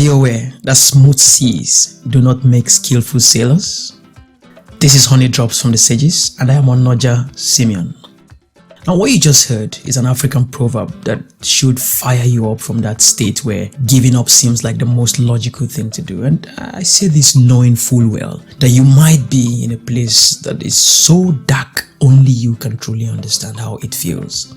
you aware that smooth seas do not make skillful sailors? This is Honey Drops from the Sages, and I am Onoja Simeon. Now, what you just heard is an African proverb that should fire you up from that state where giving up seems like the most logical thing to do. And I say this knowing full well that you might be in a place that is so dark only you can truly understand how it feels.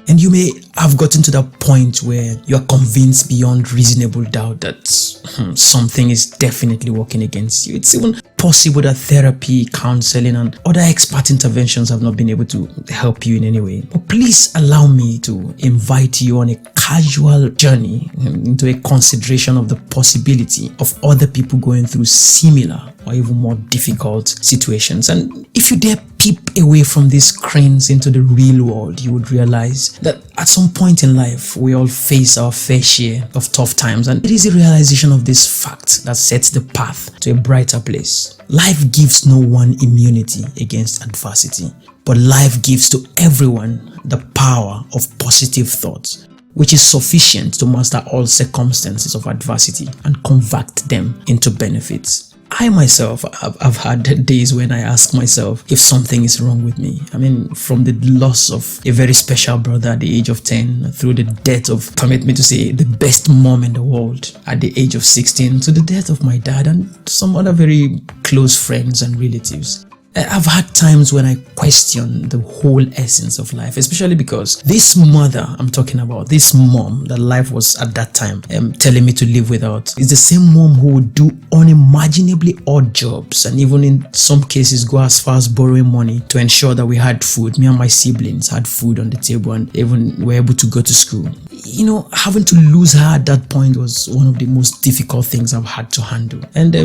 And you may have gotten to that point where you are convinced beyond reasonable doubt that something is definitely working against you. It's even possible that therapy, counseling, and other expert interventions have not been able to help you in any way. But please allow me to invite you on a casual journey into a consideration of the possibility of other people going through similar or even more difficult situations. And if you dare peep away from these screens into the real world, you would realize that at some point in life, we all face our fair share of tough times, and it is a realization of this fact that sets the path to a brighter place. Life gives no one immunity against adversity, but life gives to everyone the power of positive thoughts, which is sufficient to master all circumstances of adversity and convert them into benefits. I myself, I've had days when I ask myself if something is wrong with me. I mean, from the loss of a very special brother at the age of 10, through the death of, permit me to say, the best mom in the world at the age of 16, to the death of my dad and some other very close friends and relatives. I've had times when I question the whole essence of life, especially because this mother I'm talking about, this mom that life was at that time telling me to live without, is the same mom who would do unimaginably odd jobs and even in some cases go as far as borrowing money to ensure that we had food. Me and my siblings had food on the table and even were able to go to school. You know, having to lose her at that point was one of the most difficult things I've had to handle. And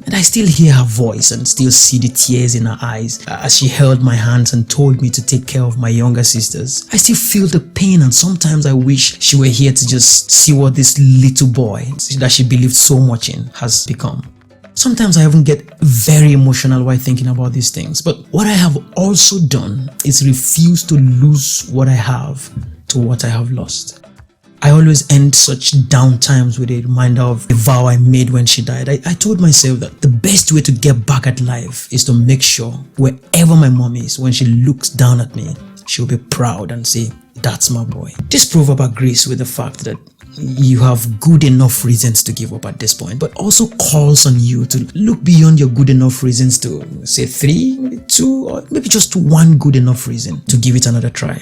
I still hear her voice and still see the tears in her eyes as she held my hands and told me to take care of my younger sisters. I still feel the pain, and sometimes I wish she were here to just see what this little boy that she believed so much in has become. Sometimes I even get very emotional while thinking about these things. But what I have also done is refuse to lose what I have to what I have lost. I always end such down times with a reminder of the vow I made when she died. I told myself that the best way to get back at life is to make sure wherever my mom is, when she looks down at me, she'll be proud and say, "That's my boy." This proverb agrees with the fact that you have good enough reasons to give up at this point, but also calls on you to look beyond your good enough reasons to say 3, maybe 2, or maybe just one good enough reason to give it another try.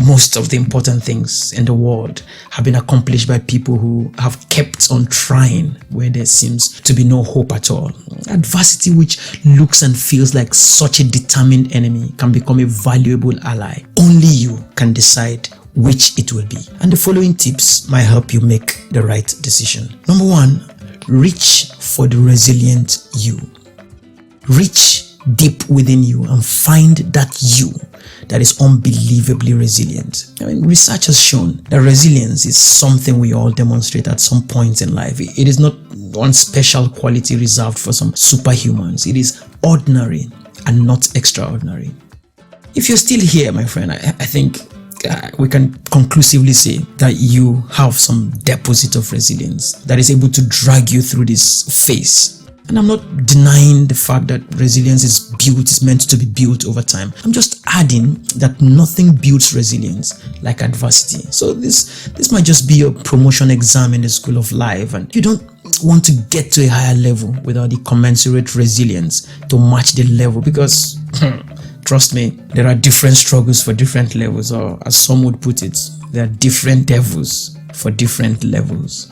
Most of the important things in the world have been accomplished by people who have kept on trying where there seems to be no hope at all. Adversity, which looks and feels like such a determined enemy, can become a valuable ally. Only you can decide which it will be. And the following tips might help you make the right decision. Number 1, reach for the resilient you. Reach deep within you and find that you that is unbelievably resilient. I mean, research has shown that resilience is something we all demonstrate at some point in life. It is not one special quality reserved for some superhumans. It is ordinary and not extraordinary. If you're still here, my friend, I think we can conclusively say that you have some deposit of resilience that is able to drag you through this phase. And I'm not denying the fact that resilience is meant to be built over time. I'm just adding that nothing builds resilience like adversity. So this might just be a promotion exam in the school of life, and you don't want to get to a higher level without the commensurate resilience to match the level, because trust me, there are different struggles for different levels, or as some would put it, there are different devils for different levels.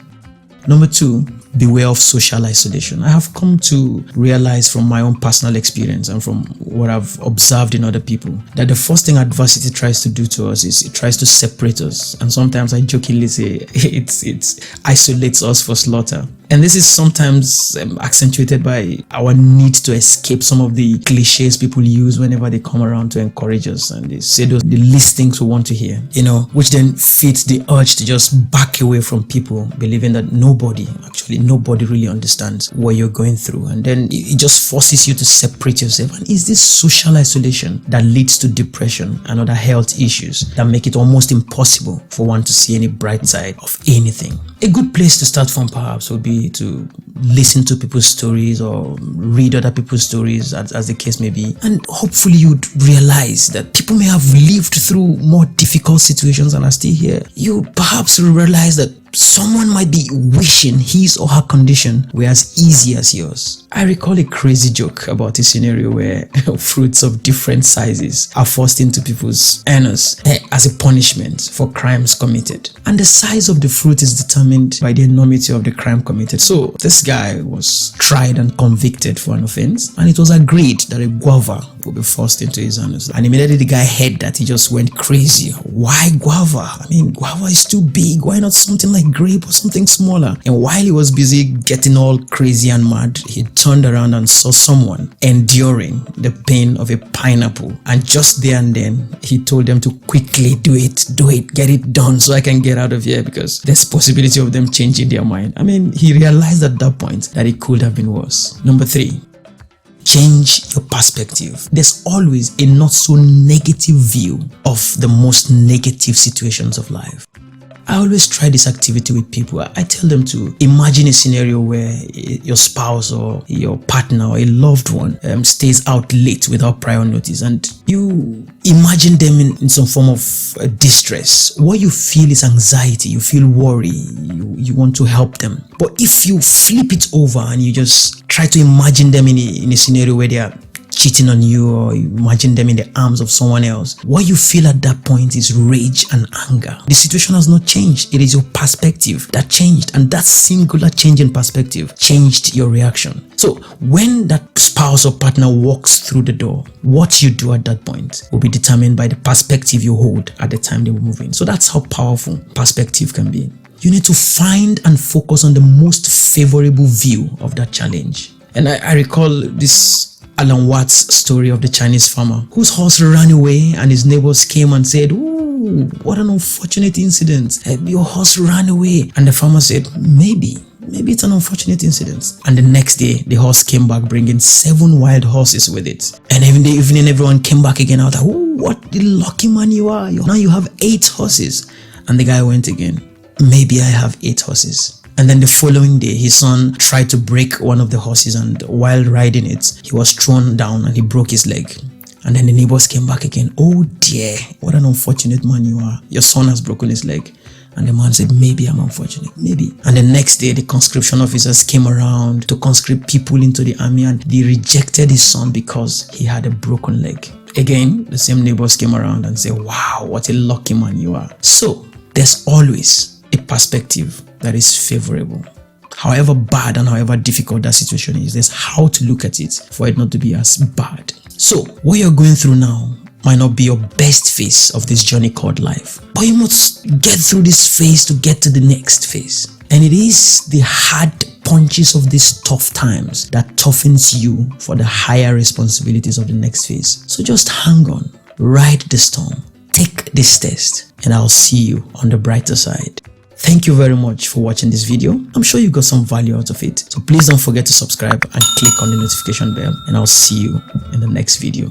Number 2, beware of social isolation. I have come to realize from my own personal experience and from what I've observed in other people that the first thing adversity tries to do to us is it tries to separate us. And sometimes I jokingly say it isolates us for slaughter. And this is sometimes accentuated by our need to escape some of the cliches people use whenever they come around to encourage us, and they say the least things we want to hear, which then feeds the urge to just back away from people, believing that no Actually, nobody really understands what you're going through. And then it just forces you to separate yourself. And it's this social isolation that leads to depression and other health issues that make it almost impossible for one to see any bright side of anything. A good place to start from perhaps would be to listen to people's stories or read other people's stories as the case may be. And hopefully you'd realize that people may have lived through more difficult situations and are still here. You perhaps realize that someone might be wishing his or her condition were as easy as yours. I recall a crazy joke about a scenario where fruits of different sizes are forced into people's anus as a punishment for crimes committed. And the size of the fruit is determined by the enormity of the crime committed. So this guy was tried and convicted for an offense, and it was agreed that a guava would be forced into his anus. And immediately the guy heard that, he just went crazy. Why guava? I mean, guava is too big. Why not something like grape or something smaller? And while he was busy getting all crazy and mad, he turned around and saw someone enduring the pain of a pineapple. And just there and then, he told them to quickly do it, get it done so I can get out of here, because there's possibility of them changing their mind. I mean, he realized at that point that it could have been worse. Number 3. Change your perspective. There's always a not so negative view of the most negative situations of life. I always try this activity with people. I tell them to imagine a scenario where your spouse or your partner or a loved one stays out late without prior notice, and you imagine them in some form of distress. What you feel is anxiety, you feel worry, you want to help them. But if you flip it over and you just try to imagine them in a scenario where they are cheating on you, or you imagine them in the arms of someone else, what you feel at that point is rage and anger. The situation has not changed. It is your perspective that changed, and that singular change in perspective changed your reaction. So when that spouse or partner walks through the door, what you do at that point will be determined by the perspective you hold at the time they will move in. So that's how powerful perspective can be. You need to find and focus on the most favorable view of that challenge. And I recall this Alan Watts story of the Chinese farmer whose horse ran away, and his neighbors came and said, "Ooh, what an unfortunate incident. Your horse ran away." And the farmer said, maybe it's an unfortunate incident. And the next day, the horse came back bringing 7 wild horses with it. And in the evening, everyone came back again. I was like, "Ooh, what the lucky man you are. Now you have 8 horses. And the guy went again, "Maybe I have 8 horses." And then the following day, his son tried to break one of the horses, and while riding it, he was thrown down and he broke his leg. And then the neighbors came back again. "Oh dear, what an unfortunate man you are. Your son has broken his leg." And the man said, "Maybe I'm unfortunate, maybe." And the next day, the conscription officers came around to conscript people into the army, and they rejected his son because he had a broken leg. Again, the same neighbors came around and said, "Wow, what a lucky man you are." So there's always a perspective that is favorable. However bad and however difficult that situation is, there's how to look at it for it not to be as bad. So what you're going through now might not be your best phase of this journey called life, but you must get through this phase to get to the next phase. And it is the hard punches of these tough times that toughens you for the higher responsibilities of the next phase. So just hang on, ride the storm, take this test, and I'll see you on the brighter side. Thank you very much for watching this video. I'm sure you got some value out of it. So please don't forget to subscribe and click on the notification bell, and I'll see you in the next video.